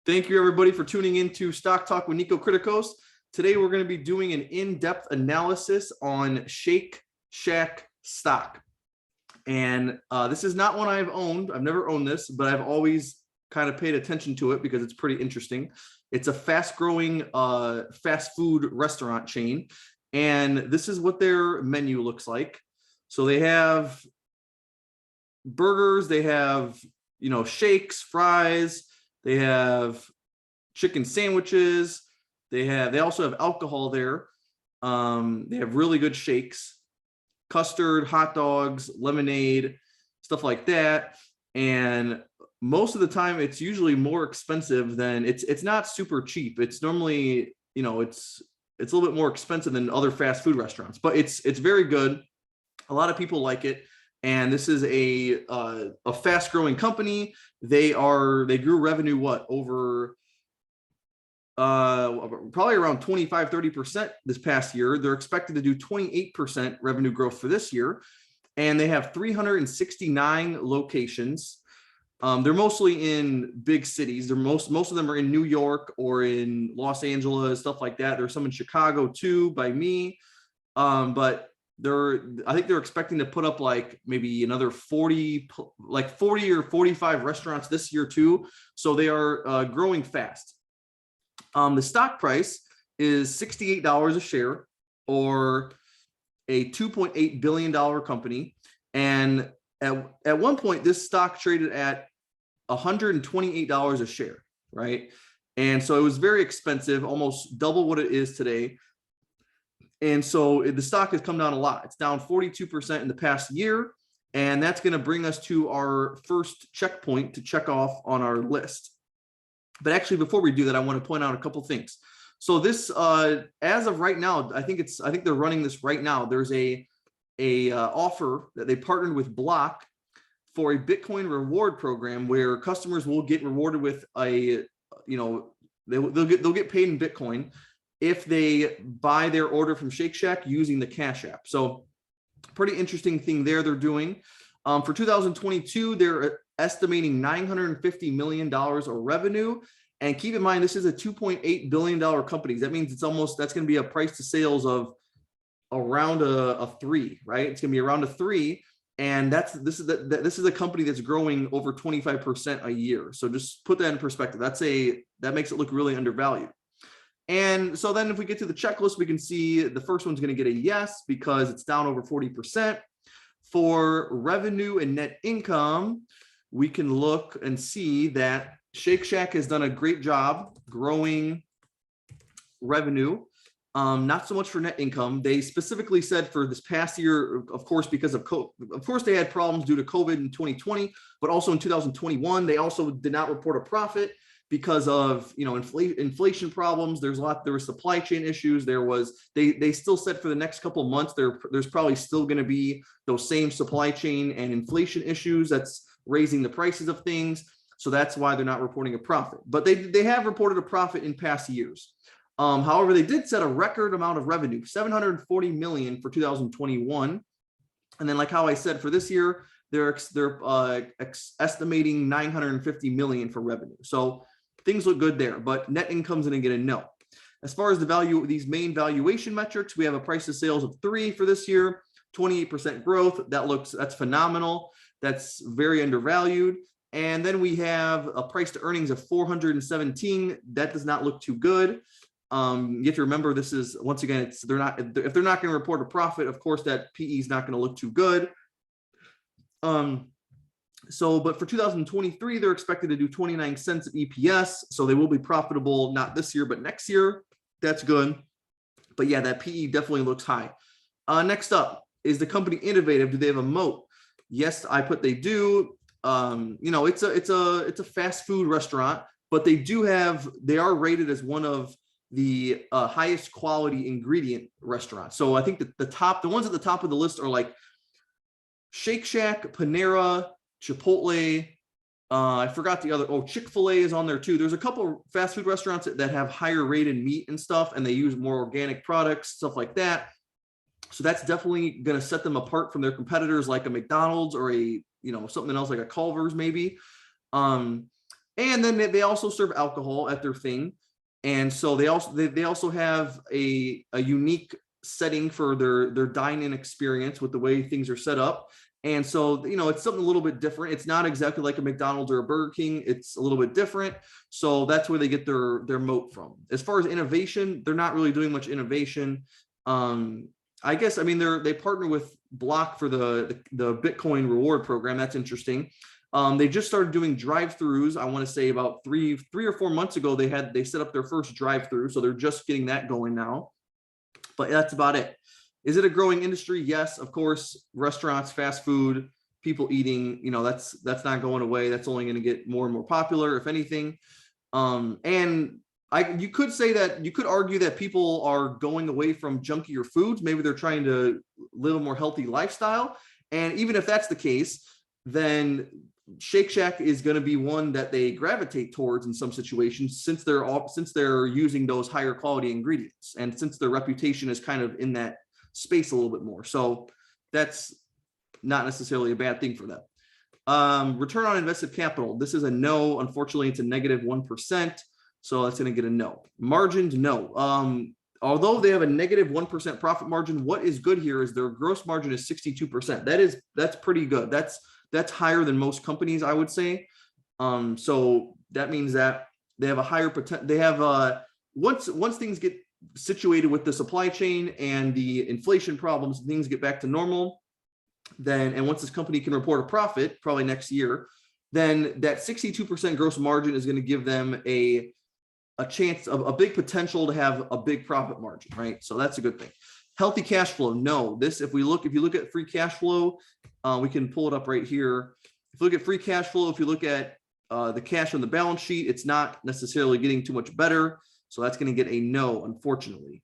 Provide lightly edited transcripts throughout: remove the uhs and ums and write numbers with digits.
Thank you, everybody, for tuning in to Stock Talk with Nico Kritikos. Today, we're going to be doing an in-depth analysis on Shake Shack stock. And this is not one I've owned. I've never owned this, but I've always kind of paid attention to it because it's pretty interesting. It's a fast-growing fast food restaurant chain. And this is what their menu looks like. So they have burgers, they have, shakes, fries, they have chicken sandwiches. They also have alcohol there. They have really good shakes, custard, hot dogs, lemonade, stuff like that. And most of the time, it's usually more expensive than it's not super cheap. It's normally, it's a little bit more expensive than other fast food restaurants, but it's very good. A lot of people like it. And this is a fast growing company. They grew revenue over probably around 25-30% this past year. They're expected to do 28% revenue growth for this year, and they have 369 locations. They're mostly in big cities. Most of them are in New York or in Los Angeles, stuff like that. There's some in Chicago too by me, but I think they're expecting to put up like maybe another 40 or 45 restaurants this year too. So they are growing fast. The stock price is $68 a share, or a $2.8 billion company. And at one point, this stock traded at $128 a share, right? And so it was very expensive, almost double what it is today. And so the stock has come down a lot. It's down 42% in the past year. And that's going to bring us to our first checkpoint to check off on our list. But actually, before we do that, I want to point out a couple things. So this, as of right now, I think they're running this right now. There's a offer that they partnered with Block for a Bitcoin reward program where customers will get rewarded with they'll get paid in Bitcoin if they buy their order from Shake Shack using the Cash App. So pretty interesting thing there they're doing. For 2022, they're estimating $950 million of revenue. And keep in mind, this is a $2.8 billion company. That means that's going to be a price to sales of around a 3, right? It's going to be around a 3. And this is a company that's growing over 25% a year. So just put that in perspective. That makes it look really undervalued. And so then if we get to the checklist, we can see the first one's going to get a yes because it's down over 40%. For revenue and net income, we can look and see that Shake Shack has done a great job growing revenue. Not so much for net income. They specifically said for this past year, of course, because of COVID, of course, they had problems due to COVID in 2020, but also in 2021, they also did not report a profit because of inflation problems. There were supply chain issues. They still said for the next couple of months there's probably still going to be those same supply chain and inflation issues that's raising the prices of things. So that's why they're not reporting a profit. But they have reported a profit in past years. However, they did set a record amount of revenue, $740 million for 2021. And then, like how I said, for this year, they're estimating $950 million for revenue. So things look good there, but net income's going to get a no. As far as these main valuation metrics, we have a price to sales of 3 for this year, 28% growth. That's phenomenal. That's very undervalued. And then we have a price to earnings of 417. That does not look too good. You have to remember, this is, once again, if they're not going to report a profit, of course, that PE is not going to look too good. But for 2023, they're expected to do 29 cents of EPS. So they will be profitable, not this year, but next year. That's good. But yeah, that PE definitely looks high. Next up, is the company innovative? Do they have a moat? Yes, they do. It's a fast food restaurant, but they are rated as one of the highest quality ingredient restaurants. So I think that the ones at the top of the list are like Shake Shack, Panera, Chipotle. I forgot the other. Chick-fil-A is on there too. There's a couple fast food restaurants that have higher rated meat and stuff, and they use more organic products, stuff like that. So that's definitely going to set them apart from their competitors like a McDonald's or something else like a Culver's maybe. And then they also serve alcohol at their thing. And so they also have a unique setting for their dine-in experience with the way things are set up. And so, it's something a little bit different. It's not exactly like a McDonald's or a Burger King. It's a little bit different. So that's where they get their moat from. As far as innovation, they're not really doing much innovation. I guess, they partner with Block for the Bitcoin reward program. That's interesting. They just started doing drive-throughs. I want to say about three or 4 months ago, they set up their first drive-through. So they're just getting that going now, but that's about it. Is it a growing industry? Yes, of course. Restaurants, fast food, people eating, that's not going away. That's only going to get more and more popular, if anything. You could argue that people are going away from junkier foods. Maybe they're trying to live a more healthy lifestyle. And even if that's the case, then Shake Shack is going to be one that they gravitate towards in some situations, since they're using those higher quality ingredients, and since their reputation is kind of in that space a little bit more. So that's not necessarily a bad thing for them. Return on invested capital. This is a no. Unfortunately, it's a negative 1%. So that's going to get a no. Margins, no. Although they have a negative 1% profit margin, what is good here is their gross margin is 62%. That's pretty good. That's higher than most companies, I would say. So that means that they have a higher potential. They have once things get situated with the supply chain and the inflation problems, things get back to normal. And once this company can report a profit, probably next year, then that 62% gross margin is going to give them a chance of a big potential to have a big profit margin, right? So that's a good thing. Healthy cash flow. No, if you look at free cash flow, we can pull it up right here. If you look at free cash flow, if you look at the cash on the balance sheet, it's not necessarily getting too much better. So that's going to get a no, unfortunately.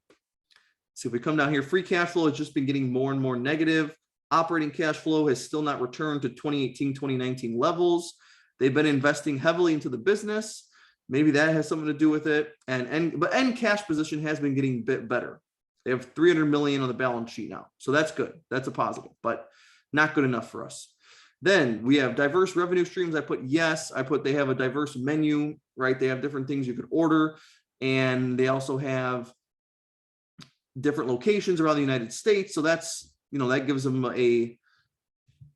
So if we come down here, free cash flow has just been getting more and more negative. Operating cash flow has still not returned to 2018, 2019 levels. They've been investing heavily into the business. Maybe that has something to do with it. But end cash position has been getting a bit better. They have $300 million on the balance sheet now. So that's good. That's a positive, but not good enough for us. Then we have diverse revenue streams. I put yes. They have a diverse menu, right? They have different things you could order. And they also have different locations around the United States. So that's, that gives them a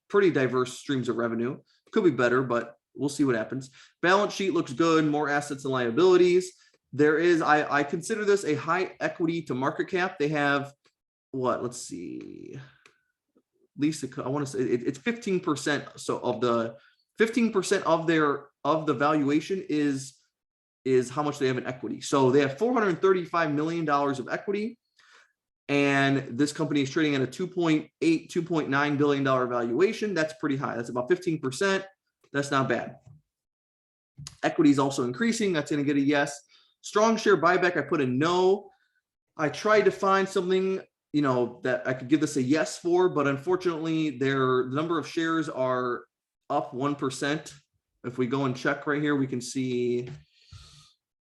pretty diverse streams of revenue. Could be better, but we'll see what happens. Balance sheet looks good, more assets and liabilities. There is, I consider this a high equity to market cap. They have what? Let's see. At least I want to say it's 15%. So of the 15% of the valuation is how much they have in equity. So they have $435 million of equity. And this company is trading at a $2.8, $2.9 billion valuation. That's pretty high. That's about 15%. That's not bad. Equity is also increasing. That's going to get a yes. Strong share buyback, I put a no. I tried to find something, that I could give this a yes for, but unfortunately, the number of shares are up 1%. If we go and check right here, we can see,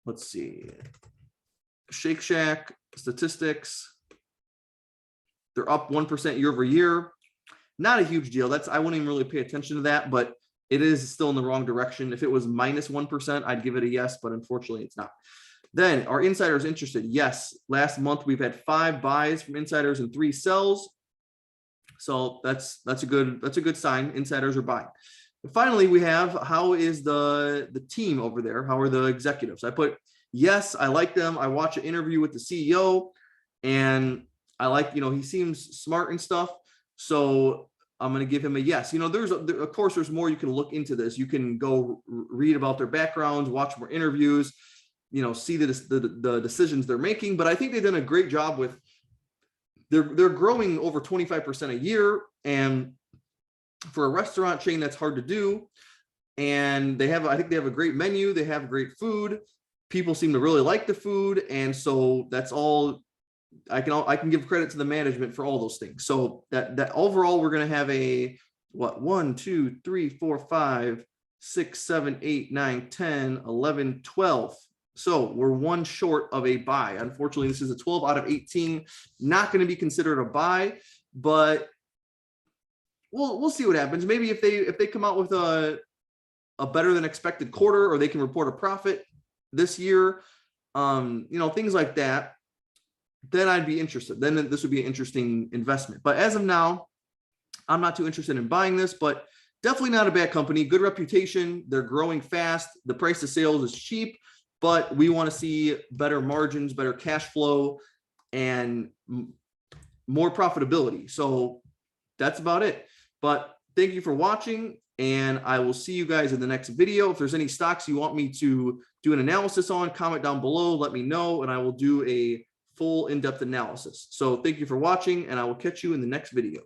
let's see, Shake Shack statistics. They're up 1% year over year. Not a huge deal. I wouldn't even really pay attention to that, but it is still in the wrong direction. If it was minus 1%, I'd give it a yes, but unfortunately it's not. Then are insiders interested? Yes. Last month we've had 5 buys from insiders and 3 sells. So that's a good sign. Insiders are buying. And finally, we have, how is the team over there? How are the executives? I put yes, I like them. I watch an interview with the CEO and I like, he seems smart and stuff. So I'm going to give him a yes. Of course, there's more you can look into this. You can go read about their backgrounds, watch more interviews, see the decisions they're making. But I think they've done a great job with, they're growing over 25% a year. And for a restaurant chain, that's hard to do. And I think they have a great menu. They have great food. People seem to really like the food. And so that's all. I can give credit to the management for all those things. So that overall, we're going to have a 1, 2, 3, 4, 5, 6, 7, 8, 9, 10, 11, 12. So we're 1 short of a buy. Unfortunately, this is a 12 out of 18, not going to be considered a buy, but we'll see what happens. Maybe if they come out with a better than expected quarter, or they can report a profit this year, things like that, then I'd be interested. Then this would be an interesting investment. But as of now, I'm not too interested in buying this, but definitely not a bad company. Good reputation. They're growing fast. The price of sales is cheap, but we want to see better margins, better cash flow, and more profitability. So that's about it. But thank you for watching, and I will see you guys in the next video. If there's any stocks you want me to do an analysis on, comment down below, let me know, and I will do a full in-depth analysis. So thank you for watching, and I will catch you in the next video.